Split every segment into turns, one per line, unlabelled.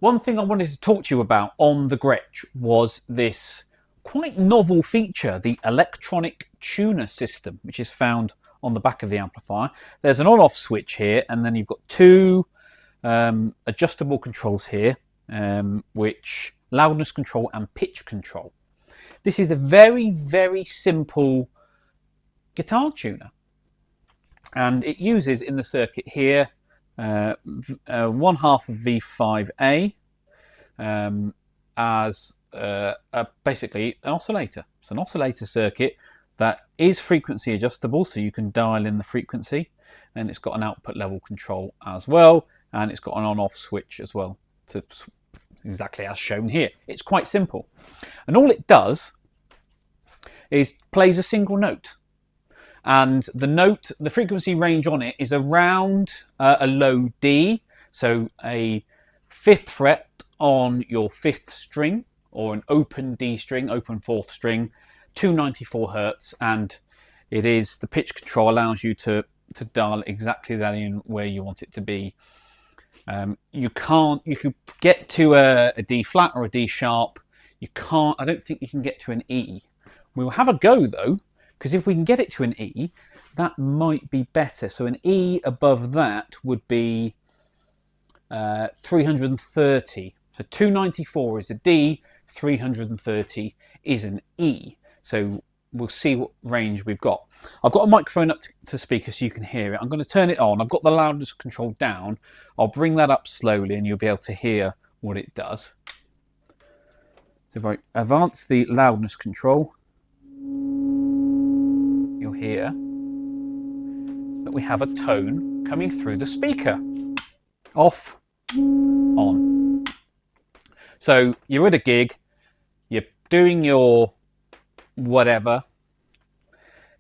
One thing I wanted to talk to you about on the Gretch was this quite novel feature, the electronic tuner system, which is found on the back of the amplifier. There's an on-off switch here, and then you've got two adjustable controls here, which loudness control and pitch control. This is a very, very simple guitar tuner, and it uses in the circuit here 1/2 of V5A as basically an oscillator. It's an oscillator circuit that is frequency adjustable, so you can dial in the frequency, and it's got an output level control as well, and it's got an on-off switch as well, to exactly as shown here. It's quite simple, and all it does is plays a single note. And the frequency range on it is around a low D, so a 5th fret on your 5th string, or an open D string, open 4th string, 294 Hertz, and it is the pitch control allows you to dial exactly that in where you want it to be. You could get to a D flat or a D sharp. You can't. I don't think you can get to an E. We'll have a go though, because if we can get it to an E, that might be better. So an E above that would be 330. So 294 is a D, 330 is an E. So we'll see what range we've got. I've got a microphone up to speaker so you can hear it. I'm going to turn it on. I've got the loudness control down. I'll bring that up slowly and you'll be able to hear what it does. So if I advance the loudness control, you'll hear that we have a tone coming through the speaker. Off, on. So you're at a gig, you're doing your whatever,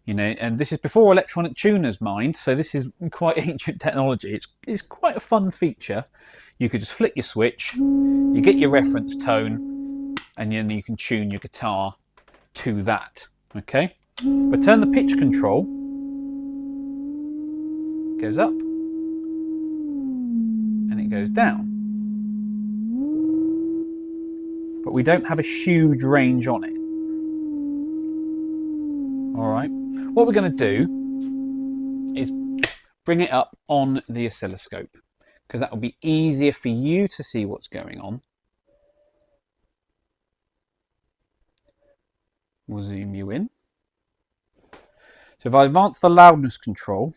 you know, and this is before electronic tuners, mind, so this is quite ancient technology. It's quite a fun feature. You could just flick your switch, you get your reference tone, and then you can tune your guitar to that. Okay, but turn the pitch control, goes up and it goes down, but we don't have a huge range on it. All right, what we're going to do is bring it up on the oscilloscope, because that will be easier for you to see what's going on. We'll zoom you in. So if I advance the loudness control,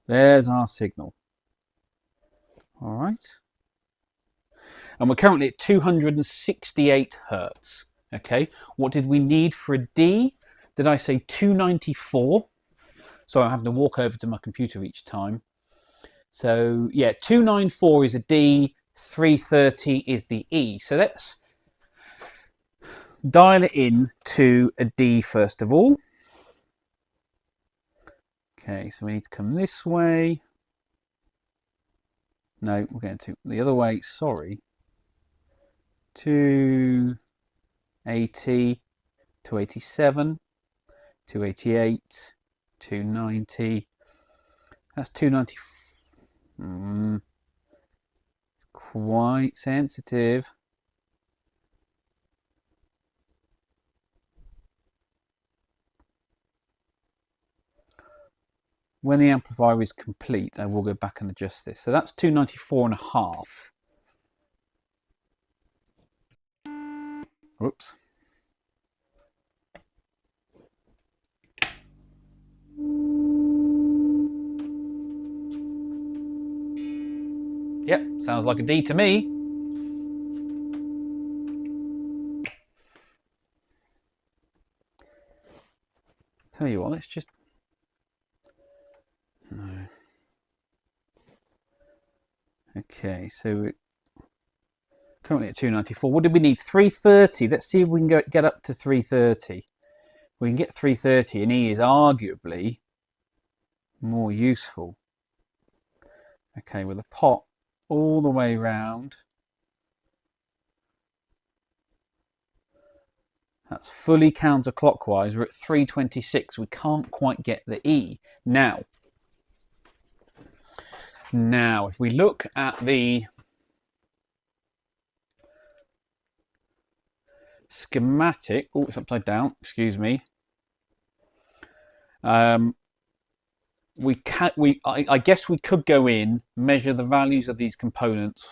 there's our signal. All right. And we're currently at 268 Hertz. Okay. What did we need for a D? Did I say 294? So I have to walk over to my computer each time. So yeah, 294 is a D, 330 is the E. So let's dial it in to a D first of all. Okay, so we need to come this way. No, we're going to the other way, sorry. 280, 287, 288, 290. That's 290. Quite sensitive. When the amplifier is complete, I will go back and adjust this. So that's 294.5. Whoops. Yep, sounds like a D to me. Tell you what, let's just... No. Okay, so we're currently at 294. What did we need? 330. Let's see if we can get up to 330. We can get 330, and E is arguably more useful. Okay, with a pot all the way round. That's fully counterclockwise. We're at 326. We can't quite get the E. Now, Now, if we look at the schematic, oh, it's upside down, excuse me. I guess we could go in, measure the values of these components.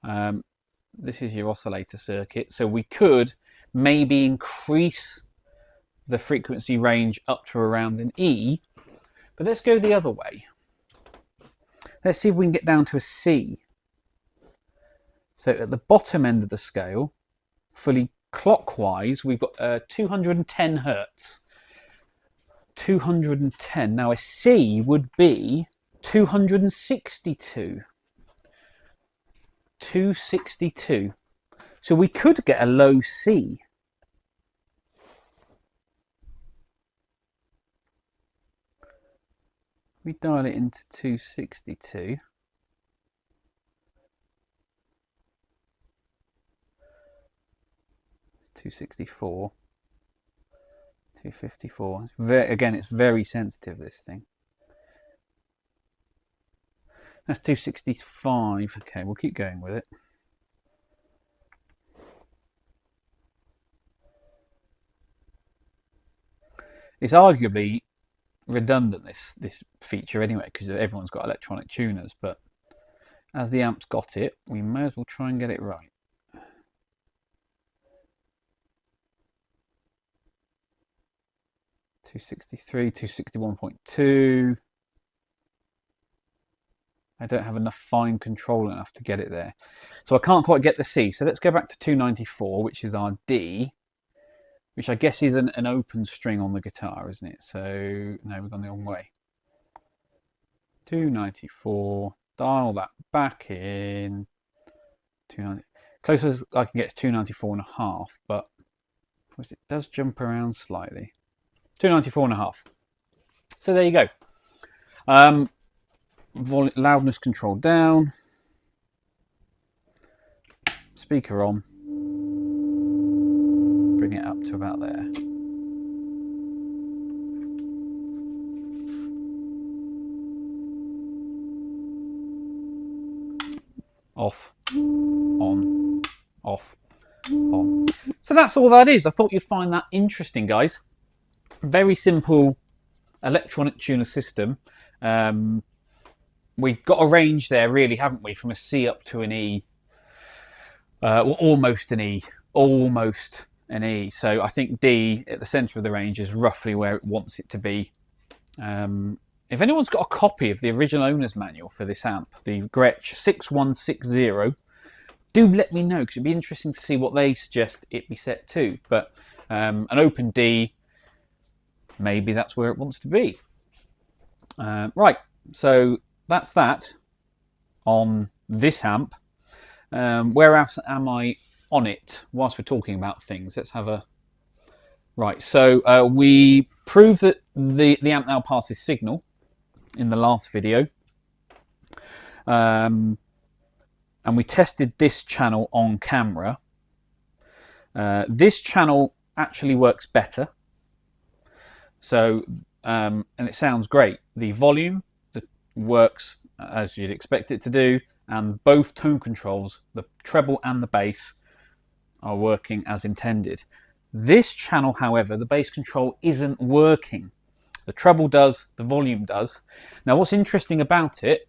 This is your oscillator circuit, so we could maybe increase the frequency range up to around an E, but let's go the other way. Let's see if we can get down to a C. So at the bottom end of the scale, fully clockwise, we've got 210 hertz. 210. Now a C would be 262. 262. So we could get a low C. We dial it into 262. $264, $254. Again, it's very sensitive, this thing. That's 265. Okay, we'll keep going with it. It's arguably redundant, this feature anyway, because everyone's got electronic tuners, but as the amp's got it, we may as well try and get it right. $263, $261.2. I don't have enough fine control enough to get it there. So I can't quite get the C. So let's go back to 294, which is our D, which I guess is an open string on the guitar, isn't it? So, no, we've gone the wrong way. 294, dial that back in. 290. Closest I can get is 294 and a half, but of course it does jump around slightly. 294 and a half. So there you go. Loudness control down. Speaker on. Bring it up to about there. Off, on, off, on. So that's all that is. I thought you'd find that interesting, guys. Very simple electronic tuner system. We've got a range there, really, haven't we? From a C up to an E. Well, almost an E. Almost an E. So I think D at the centre of the range is roughly where it wants it to be. If anyone's got a copy of the original owner's manual for this amp, the Gretsch 6160, do let me know, because it'd be interesting to see what they suggest it be set to. But an open D, maybe that's where it wants to be. Right, so that's that on this amp. Where else am I on it whilst we're talking about things? Let's have a... Right, so we proved that the amp now passes signal in the last video. And we tested this channel on camera. This channel actually works better. So, and it sounds great. The volume works as you'd expect it to do, and both tone controls, the treble and the bass, are working as intended. This channel, however, the bass control isn't working. The treble does, the volume does. Now, what's interesting about it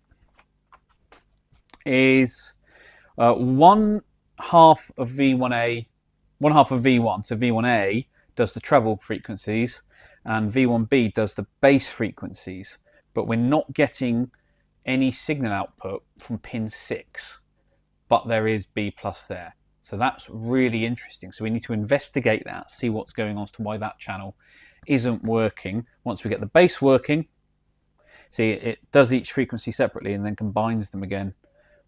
is one half of V1A, one half of V1, so V1A does the treble frequencies, and V1B does the bass frequencies, but we're not getting any signal output from pin 6, but there is B plus there. So that's really interesting. So we need to investigate that, see what's going on as to why that channel isn't working. Once we get the bass working, see, it does each frequency separately and then combines them again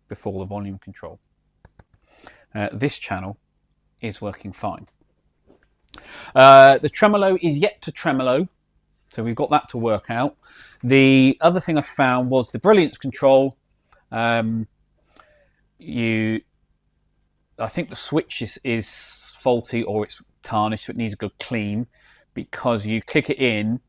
before the volume control. This channel is working fine. The tremolo is yet to tremolo, so we've got that to work out. The other thing I found was the brilliance control. I think the switch is faulty, or it's tarnished, so it needs a good clean, because you click it in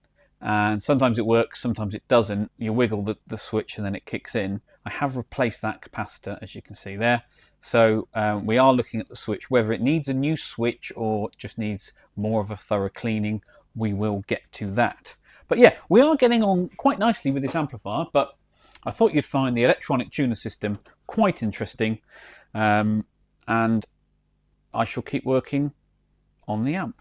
and sometimes it works, sometimes it doesn't. You wiggle the switch and then it kicks in. I have replaced that capacitor, as you can see there. So we are looking at the switch, whether it needs a new switch or just needs more of a thorough cleaning. We will get to that. But yeah, we are getting on quite nicely with this amplifier, but I thought you'd find the electronic tuner system quite interesting, and I shall keep working on the amp.